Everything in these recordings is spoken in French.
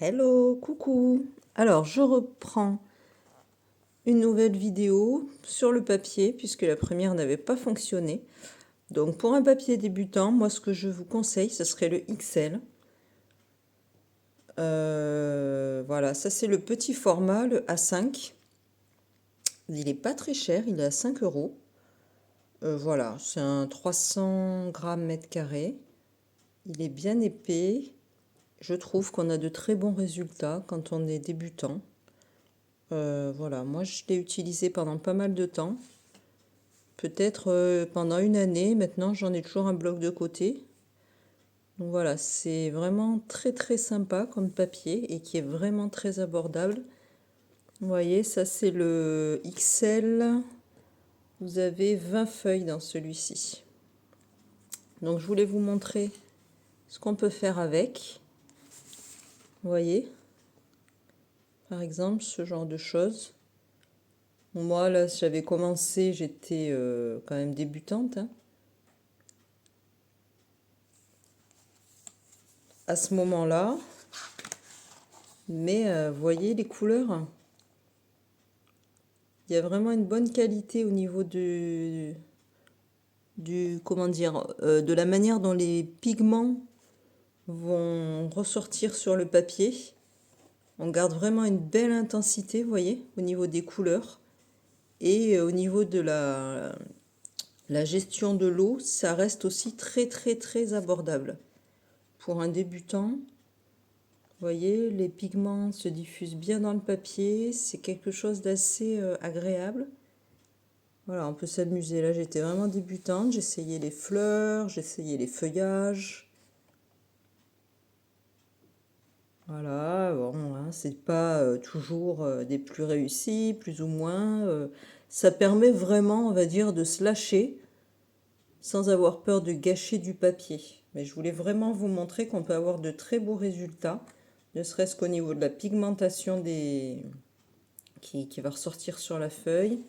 Hello, coucou. Alors, je reprends une nouvelle vidéo sur le papier puisque la première n'avait pas fonctionné. Donc, pour un papier débutant, moi, ce que je vous conseille, ce serait le XL. Voilà, ça c'est le petit format, le A5. Il n'est pas très cher, il est à 5 €. Voilà, c'est un 300 grammes mètre carré. Il est bien épais. Je trouve qu'on a de très bons résultats quand on est débutant. Voilà, moi je l'ai utilisé pendant pas mal de temps. Peut-être pendant une année. Maintenant, j'en ai toujours un bloc de côté. Donc voilà, c'est vraiment très très sympa comme papier et qui est vraiment très abordable. Vous voyez, ça c'est le XL. Vous avez 20 feuilles dans celui-ci. Donc je voulais vous montrer ce qu'on peut faire avec. Vous voyez, par exemple, ce genre de choses. Moi, là, j'avais commencé, j'étais quand même débutante, hein, à ce moment-là. Mais vous voyez les couleurs, il y a vraiment une bonne qualité au niveau comment dire, de la manière dont les pigments vont ressortir sur le papier. On garde vraiment une belle intensité, vous voyez, au niveau des couleurs. Et au niveau de la gestion de l'eau, ça reste aussi très très très abordable. Pour un débutant, vous voyez, les pigments se diffusent bien dans le papier, c'est quelque chose d'assez agréable. Voilà, on peut s'amuser. Là, j'étais vraiment débutante, j'essayais les fleurs, j'essayais les feuillages. Voilà, bon, hein, c'est pas toujours des plus réussis, plus ou moins. Ça permet vraiment, on va dire, de se lâcher sans avoir peur de gâcher du papier. Mais je voulais vraiment vous montrer qu'on peut avoir de très beaux résultats, ne serait-ce qu'au niveau de la pigmentation qui va ressortir sur la feuille.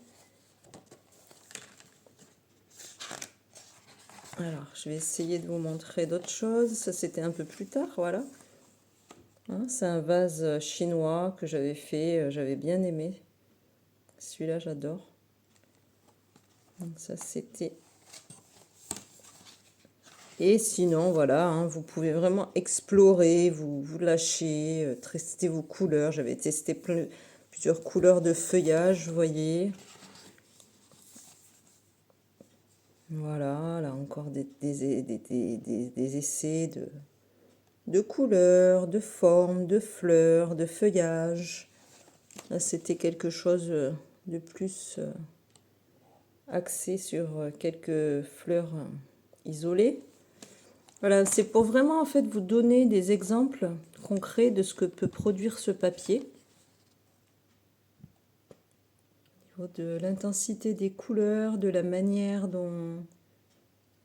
Alors, je vais essayer de vous montrer d'autres choses. Ça, c'était un peu plus tard, voilà. Hein, c'est un vase chinois que j'avais fait, j'avais bien aimé. Celui-là, j'adore. Donc ça, c'était... Et sinon, voilà, hein, vous pouvez vraiment explorer, vous lâcher, tester vos couleurs. J'avais testé plusieurs couleurs de feuillage, vous voyez. Voilà, là encore des essais de couleurs, de formes, de fleurs, de feuillage. Là, c'était quelque chose de plus axé sur quelques fleurs isolées. Voilà, c'est pour vraiment en fait vous donner des exemples concrets de ce que peut produire ce papier. Au niveau de l'intensité des couleurs, de la manière dont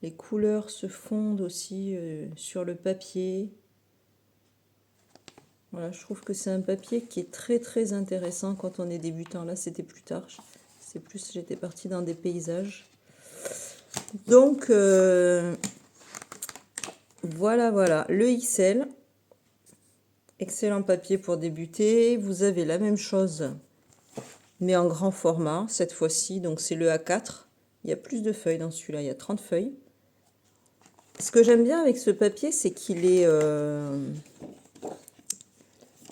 les couleurs se fondent aussi sur le papier. Voilà, je trouve que c'est un papier qui est très très intéressant quand on est débutant. Là, c'était plus tard. C'est plus, j'étais partie dans des paysages. Donc, voilà, le XL. Excellent papier pour débuter. Vous avez la même chose, mais en grand format cette fois-ci. Donc, c'est le A4. Il y a plus de feuilles dans celui-là. Il y a 30 feuilles. Ce que j'aime bien avec ce papier, c'est qu'il est...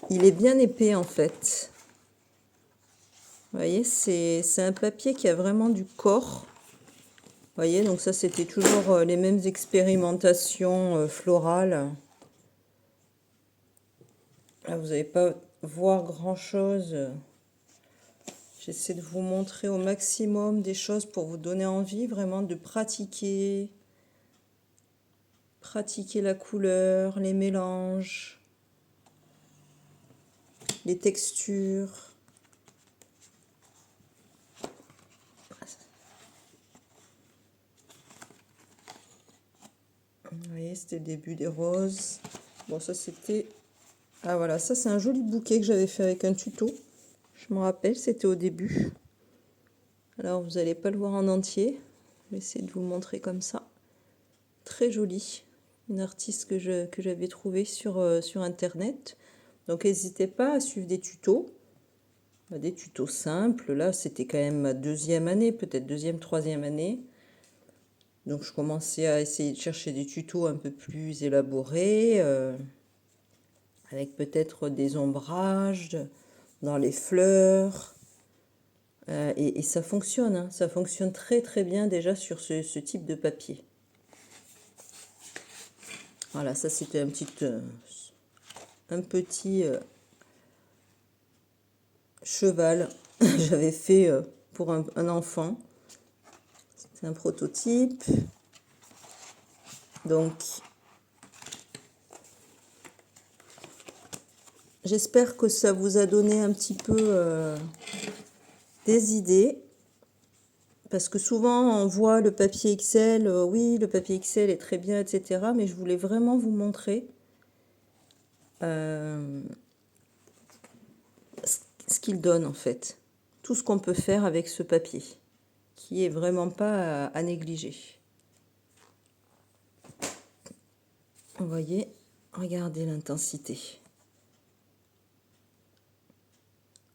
il est bien épais en fait. Vous voyez, c'est un papier qui a vraiment du corps. Vous voyez, donc ça c'était toujours les mêmes expérimentations florales. Là, vous n'allez pas voir grand-chose. J'essaie de vous montrer au maximum des choses pour vous donner envie vraiment de pratiquer. Pratiquer la couleur, les mélanges, les textures. Vous voyez, c'était le début des roses. Bon, ça c'était... Ah voilà, ça c'est un joli bouquet que j'avais fait avec un tuto. Je me rappelle, c'était au début. Alors vous n'allez pas le voir en entier. Je vais essayer de vous le montrer comme ça. Très joli. Une artiste que j'avais trouvée sur internet. Donc n'hésitez pas à suivre des tutos simples. Là, c'était quand même ma deuxième année, peut-être deuxième, troisième année. Donc je commençais à essayer de chercher des tutos un peu plus élaborés, avec peut-être des ombrages dans les fleurs. Et ça fonctionne, hein. Ça fonctionne très très bien déjà sur ce type de papier. Voilà, ça c'était un petit cheval j'avais fait pour un enfant. C'est un prototype. Donc, j'espère que ça vous a donné un petit peu des idées. Parce que souvent, on voit le papier XL, oui, le papier XL est très bien, etc. Mais je voulais vraiment vous montrer ce qu'il donne, en fait. Tout ce qu'on peut faire avec ce papier, qui est vraiment pas à négliger. Vous voyez, regardez l'intensité.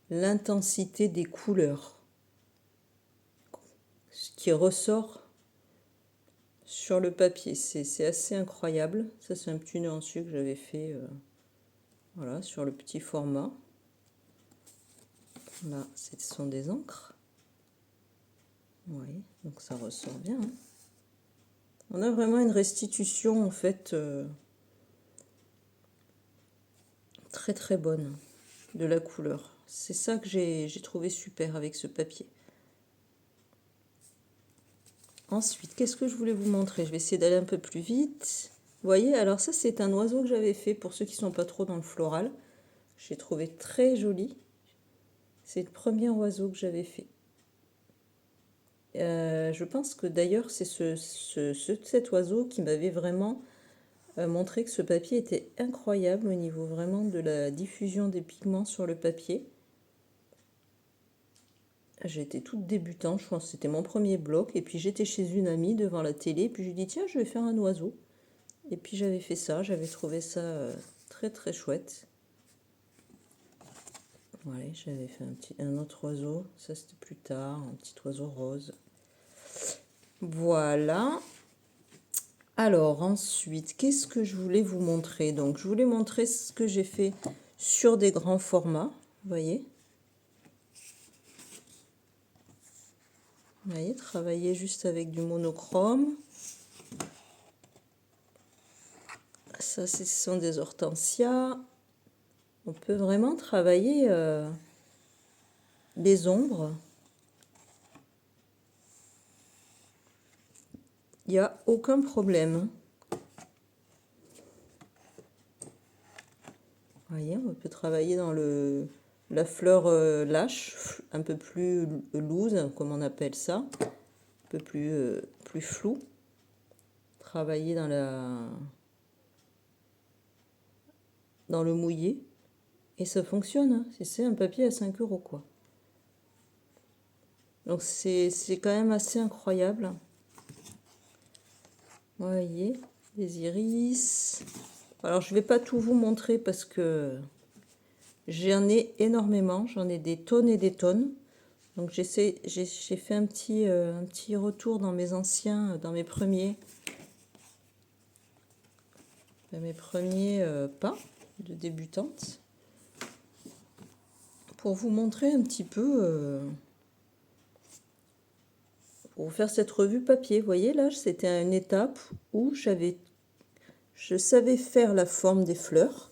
L'intensité des couleurs. Ce qui ressort sur le papier, c'est assez incroyable. Ça, c'est un petit nœud en sucre que j'avais fait voilà, sur le petit format. Là, ce sont des encres. Oui, donc ça ressort bien. Hein. On a vraiment une restitution, en fait, très très bonne de la couleur. C'est ça que j'ai trouvé super avec ce papier. Ensuite, qu'est-ce que je voulais vous montrer? Je vais essayer d'aller un peu plus vite. Vous voyez, alors ça, c'est un oiseau que j'avais fait pour ceux qui ne sont pas trop dans le floral. J'ai trouvé très joli. C'est le premier oiseau que j'avais fait. Je pense que d'ailleurs, c'est cet oiseau qui m'avait vraiment montré que ce papier était incroyable au niveau vraiment de la diffusion des pigments sur le papier. J'étais toute débutante, je pense que c'était mon premier bloc. Et puis j'étais chez une amie devant la télé. Puis je lui ai dit, tiens, je vais faire un oiseau. Et puis j'avais fait ça, j'avais trouvé ça très très chouette. Voilà, j'avais fait un autre oiseau. Ça c'était plus tard, un petit oiseau rose. Voilà. Alors ensuite, qu'est-ce que je voulais vous montrer? Donc je voulais montrer ce que j'ai fait sur des grands formats. Vous voyez? Vous voyez, travailler juste avec du monochrome. Ça, ce sont des hortensias. On peut vraiment travailler les ombres. Il n'y a aucun problème. Vous voyez, on peut travailler dans la fleur lâche, un peu plus loose, comme on appelle ça, un peu plus flou. Travailler dans le mouillé. Et ça fonctionne, hein. C'est un papier à 5 € quoi. Donc c'est quand même assez incroyable. Vous voyez, les iris. Alors je ne vais pas tout vous montrer parce que j'en ai énormément, j'en ai des tonnes et des tonnes. Donc j'ai fait un petit retour dans mes anciens, dans mes premiers pas de débutante pour vous montrer un petit peu, pour vous faire cette revue papier. Vous voyez là, c'était une étape où je savais faire la forme des fleurs.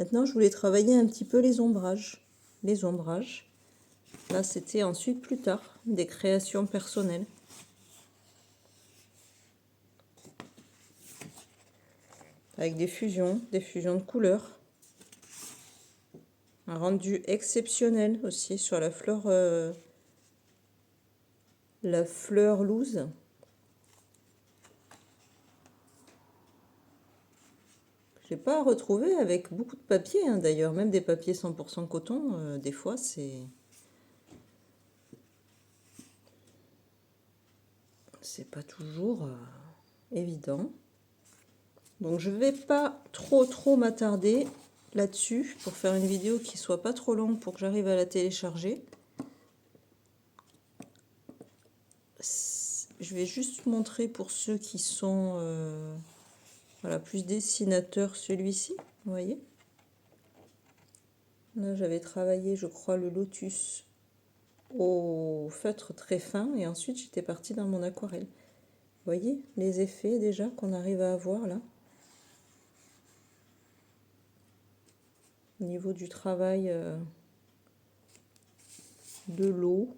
Maintenant, je voulais travailler un petit peu les ombrages. Là, c'était ensuite plus tard, des créations personnelles. Avec des fusions de couleurs. Un rendu exceptionnel aussi sur la fleur loose. Je n'ai pas retrouvé avec beaucoup de papier, hein, d'ailleurs, même des papiers 100% coton, des fois c'est pas toujours évident. Donc je vais pas trop m'attarder là-dessus pour faire une vidéo qui soit pas trop longue pour que j'arrive à la télécharger. Je vais juste montrer pour ceux qui sont voilà, plus dessinateurs celui-ci, vous voyez. Là, j'avais travaillé, je crois, le lotus au feutre très fin et ensuite j'étais partie dans mon aquarelle. Vous voyez les effets déjà qu'on arrive à avoir là au niveau du travail de l'eau.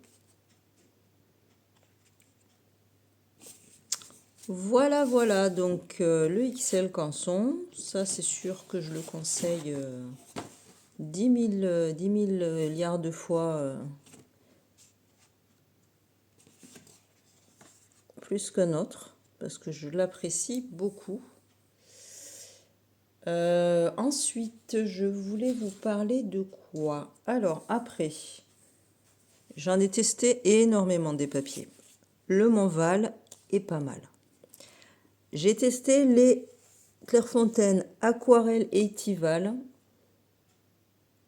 Voilà, voilà, donc le XL Canson, ça c'est sûr que je le conseille 10 000 milliards de fois plus qu'un autre, parce que je l'apprécie beaucoup. Ensuite, je voulais vous parler de quoi? Alors, après, j'en ai testé énormément des papiers. Le Montval est pas mal. J'ai testé les Clairefontaine Aquarelle et Etival.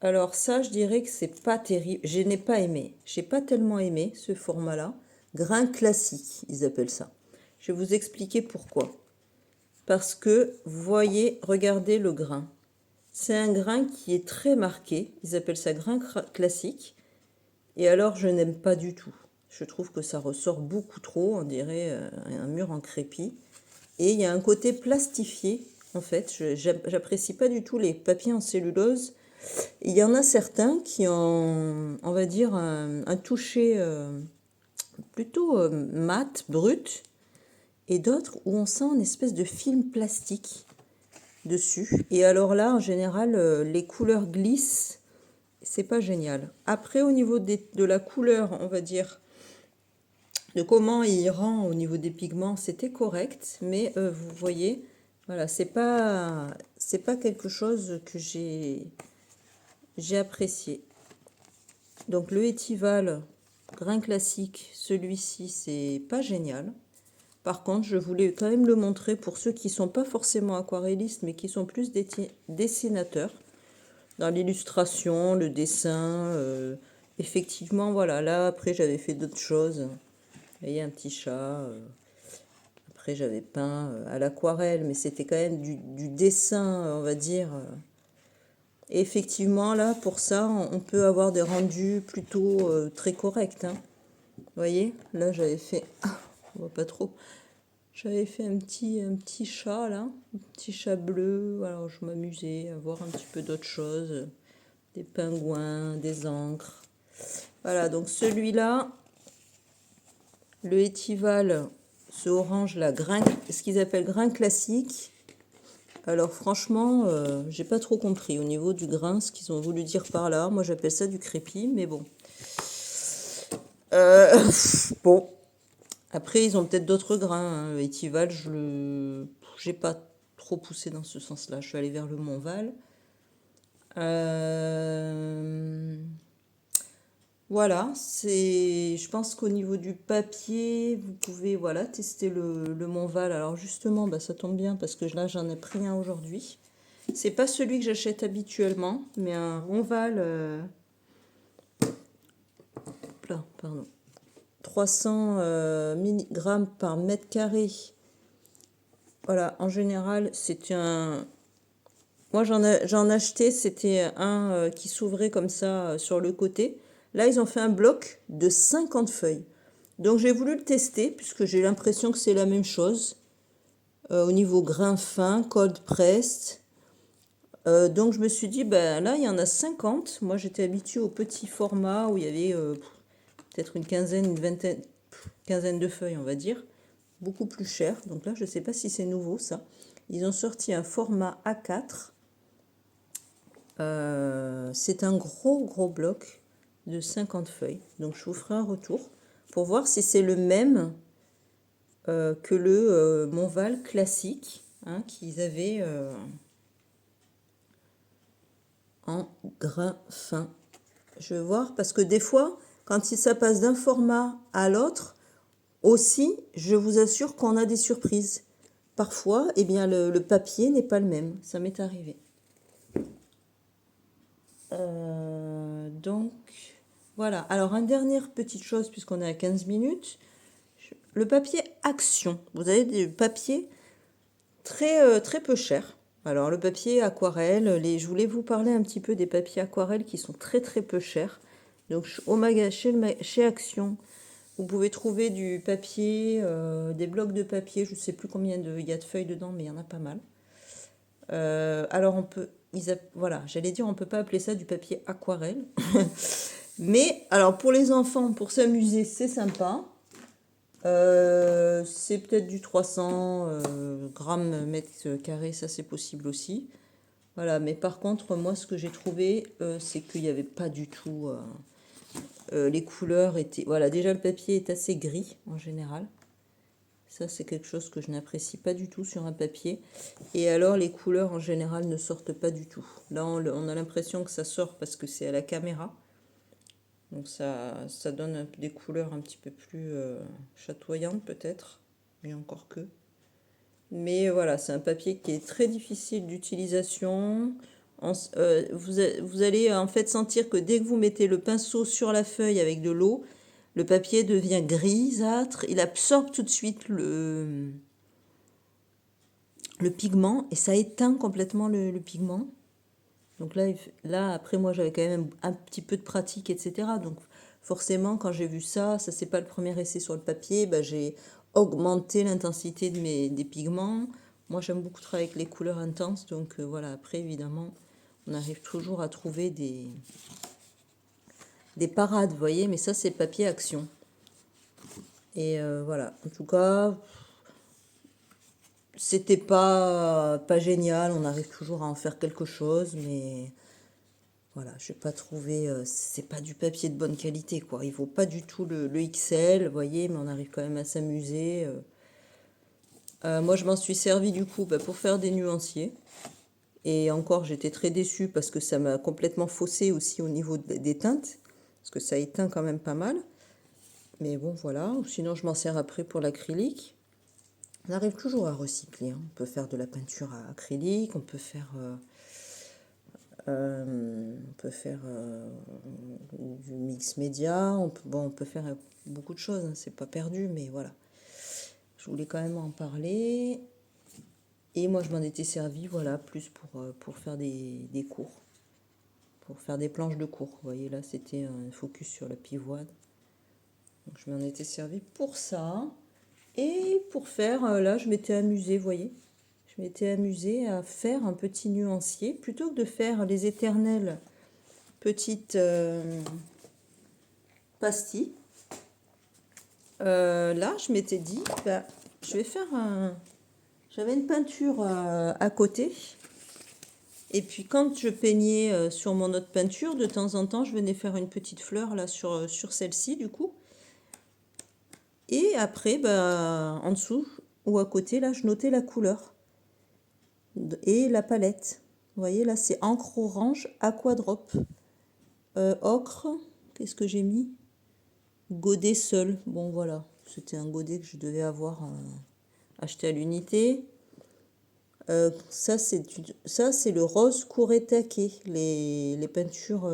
Alors ça, je dirais que c'est pas terrible. Je n'ai pas aimé. J'ai pas tellement aimé ce format-là. Grain classique, ils appellent ça. Je vais vous expliquer pourquoi. Parce que, vous voyez, regardez le grain. C'est un grain qui est très marqué. Ils appellent ça grain classique. Et alors, je n'aime pas du tout. Je trouve que ça ressort beaucoup trop. On dirait un mur en crépi. Et il y a un côté plastifié, en fait. J'apprécie pas du tout les papiers en cellulose. Il y en a certains qui ont, on va dire, un toucher plutôt mat, brut. Et d'autres où on sent une espèce de film plastique dessus. Et alors là, en général, les couleurs glissent. C'est pas génial. Après, au niveau de la couleur, on va dire, de comment il rend au niveau des pigments, c'était correct. Mais vous voyez, voilà, c'est pas quelque chose que j'ai apprécié. Donc le Etival, grain classique, celui-ci, c'est pas génial. Par contre, je voulais quand même le montrer pour ceux qui ne sont pas forcément aquarellistes, mais qui sont plus dessinateurs. Dans l'illustration, le dessin, effectivement, voilà. Là, après, j'avais fait d'autres choses. Vous voyez, un petit chat. Après, j'avais peint à l'aquarelle, mais c'était quand même du dessin, on va dire. Et effectivement, là, pour ça, on peut avoir des rendus plutôt très corrects. Hein. Vous voyez, là, j'avais fait... on voit pas trop. J'avais fait un petit chat là, un petit chat bleu. Alors je m'amusais à voir un petit peu d'autres choses, des pingouins, des encres. Voilà, donc celui-là, le Etival, ce orange là, ce qu'ils appellent grain classique. Alors franchement, j'ai pas trop compris au niveau du grain ce qu'ils ont voulu dire par là. Moi j'appelle ça du crépi, mais bon. Bon. Après, ils ont peut-être d'autres grains. Hein. Etival, j'ai pas trop poussé dans ce sens-là. Je suis allée vers le Montval. Voilà, je pense qu'au niveau du papier, vous pouvez voilà, tester le Montval. Alors justement, bah, ça tombe bien parce que là, j'en ai pris un aujourd'hui. C'est pas celui que j'achète habituellement, mais un Montval... là, pardon. 300 mg par mètre carré. Voilà, en général, c'est un... Moi, j'en achetais, c'était un qui s'ouvrait comme ça sur le côté. Là, ils ont fait un bloc de 50 feuilles. Donc, j'ai voulu le tester, puisque j'ai l'impression que c'est la même chose. Au niveau grain fin, cold pressed. Donc, je me suis dit, ben là, il y en a 50. Moi, j'étais habituée au petit format où il y avait peut-être une quinzaine de feuilles, on va dire. Beaucoup plus cher. Donc là, je ne sais pas si c'est nouveau, ça. Ils ont sorti un format A4. C'est un gros bloc de 50 feuilles. Donc je vous ferai un retour pour voir si c'est le même que le Montval classique hein, qu'ils avaient en grain fin. Je vais voir parce que des fois, quand ça passe d'un format à l'autre, aussi, je vous assure qu'on a des surprises. Parfois, eh bien, le papier n'est pas le même. Ça m'est arrivé. Donc, voilà. Alors, une dernière petite chose, puisqu'on est à 15 minutes. Le papier Action. Vous avez des papiers très peu cher. Alors le papier aquarelle, je voulais vous parler un petit peu des papiers aquarelles qui sont très peu chers. Donc chez Action, vous pouvez trouver du papier, des blocs de papier, je ne sais plus combien il y a de feuilles dedans, mais il y en a pas mal. Alors on peut, voilà, j'allais dire on peut pas appeler ça du papier aquarelle. Mais alors pour les enfants, pour s'amuser, c'est sympa. C'est peut-être du 300 grammes mètre carré, ça c'est possible aussi. Voilà, mais par contre, moi ce que j'ai trouvé, c'est qu'il n'y avait pas du tout. Les couleurs étaient. Voilà, déjà le papier est assez gris en général. Ça, c'est quelque chose que je n'apprécie pas du tout sur un papier. Et alors, les couleurs en général ne sortent pas du tout. Là, on a l'impression que ça sort parce que c'est à la caméra. Donc ça donne des couleurs un petit peu plus chatoyantes peut-être, mais encore que. Mais voilà, c'est un papier qui est très difficile d'utilisation. Vous allez en fait sentir que dès que vous mettez le pinceau sur la feuille avec de l'eau, le papier devient grisâtre, il absorbe tout de suite le pigment et ça éteint complètement le pigment. Donc là, après moi j'avais quand même un petit peu de pratique, etc. Donc forcément quand j'ai vu ça, ça c'est pas le premier essai sur le papier, bah, j'ai augmenté l'intensité des pigments. Moi j'aime beaucoup travailler avec les couleurs intenses, donc voilà, après évidemment on arrive toujours à trouver des parades, vous voyez, mais ça c'est papier Action. Et voilà, en tout cas, c'était pas génial, on arrive toujours à en faire quelque chose, mais voilà, je n'ai pas trouvé, c'est pas du papier de bonne qualité, quoi. Il vaut pas du tout le XL, vous voyez, mais on arrive quand même à s'amuser. Moi, je m'en suis servi du coup bah, pour faire des nuanciers. Et encore, j'étais très déçue parce que ça m'a complètement faussé aussi au niveau des teintes, parce que ça éteint quand même pas mal. Mais bon, voilà. Sinon, je m'en sers après pour l'acrylique. On arrive toujours à recycler, hein. On peut faire de la peinture à acrylique, on peut faire du mix média, on peut faire beaucoup de choses, hein, c'est pas perdu, mais voilà. Je voulais quand même en parler. Et moi, je m'en étais servi, voilà, plus pour faire des cours, pour faire des planches de cours. Vous voyez, là, c'était un focus sur la pivoine. Donc, je m'en étais servi pour ça. Et pour faire, là, je m'étais amusée, vous voyez. Je m'étais amusée à faire un petit nuancier, plutôt que de faire les éternelles petites pastilles. Là, je m'étais dit, bah, je vais faire un... J'avais une peinture à côté. Et puis quand je peignais sur mon autre peinture, de temps en temps, je venais faire une petite fleur là sur celle-ci du coup. Et après, bah, en dessous ou à côté, là, je notais la couleur et la palette. Vous voyez, là, c'est encre orange, aquadrop. Ocre, qu'est-ce que j'ai mis? Godet seul. Bon, voilà, c'était un godet que je devais avoir acheté à l'unité. Ça, c'est le rose kuretake, les peintures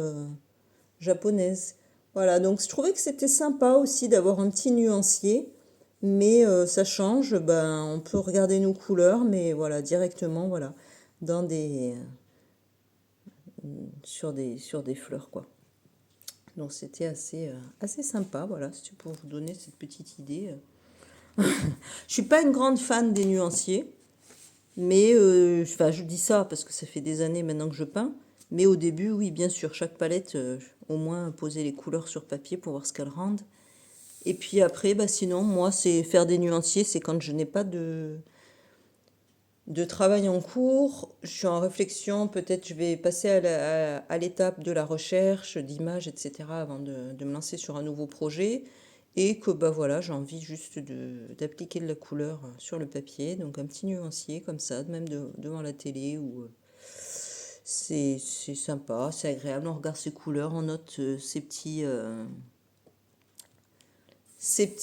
japonaises. Voilà, donc je trouvais que c'était sympa aussi d'avoir un petit nuancier, mais ça change, ben, on peut regarder nos couleurs, mais voilà, directement, voilà, dans sur des fleurs, quoi. Donc c'était assez sympa, voilà, c'est pour vous donner cette petite idée. Je suis pas une grande fan des nuanciers, mais enfin, je dis ça parce que ça fait des années maintenant que je peins. Mais au début, oui, bien sûr, chaque palette, au moins poser les couleurs sur papier pour voir ce qu'elles rendent. Et puis après, bah, sinon, moi, c'est faire des nuanciers, c'est quand je n'ai pas de travail en cours. Je suis en réflexion, peut-être je vais passer à l'étape de la recherche d'images, etc. avant de me lancer sur un nouveau projet. Et que bah voilà, j'ai envie juste d'appliquer de la couleur sur le papier. Donc un petit nuancier comme ça, même devant la télé. C'est sympa, c'est agréable. On regarde ces couleurs, on note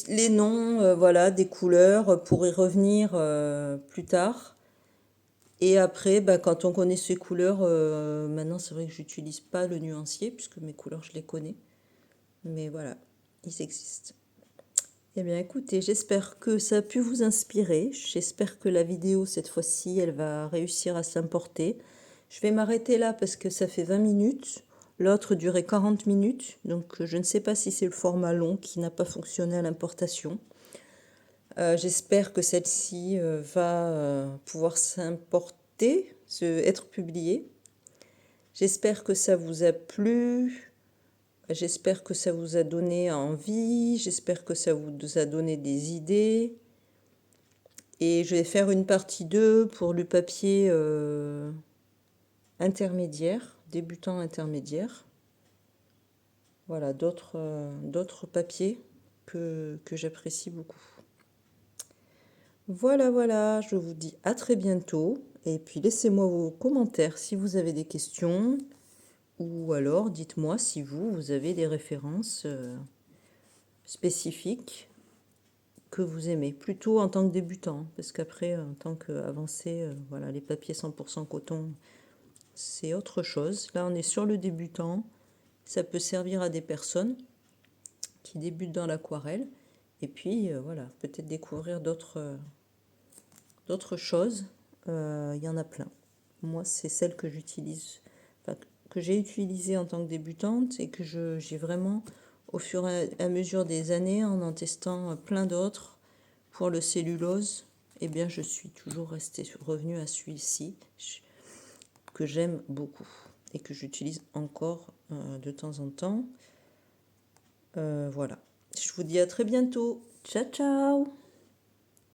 les noms voilà, des couleurs pour y revenir plus tard. Et après, bah, quand on connaît ses couleurs, maintenant c'est vrai que j'utilise pas le nuancier puisque mes couleurs je les connais. Mais voilà, ils existent. Eh bien écoutez, j'espère que ça a pu vous inspirer. J'espère que la vidéo cette fois-ci, elle va réussir à s'importer. Je vais m'arrêter là parce que ça fait 20 minutes. L'autre durait 40 minutes. Donc je ne sais pas si c'est le format long qui n'a pas fonctionné à l'importation. J'espère que celle-ci va pouvoir s'importer, être publiée. J'espère que ça vous a plu. J'espère que ça vous a donné envie. J'espère que ça vous a donné des idées. Et je vais faire une partie 2 pour le papier intermédiaire, débutant intermédiaire. Voilà, d'autres papiers que j'apprécie beaucoup. Voilà, voilà, je vous dis à très bientôt. Et puis laissez-moi vos commentaires si vous avez des questions. Ou alors dites-moi si vous avez des références spécifiques que vous aimez. Plutôt en tant que débutant. Parce qu'après, en tant qu'avancé, voilà, les papiers 100% coton, c'est autre chose. Là, on est sur le débutant. Ça peut servir à des personnes qui débutent dans l'aquarelle. Et puis, voilà, peut-être découvrir d'autres choses. Il y en a plein. Moi, c'est celle que j'utilise, enfin, que j'ai utilisée en tant que débutante et que j'ai vraiment, au fur et à mesure des années, en testant plein d'autres pour le cellulose, eh bien, je suis toujours revenue à celui-ci que j'aime beaucoup et que j'utilise encore de temps en temps. Voilà. Je vous dis à très bientôt. Ciao, ciao!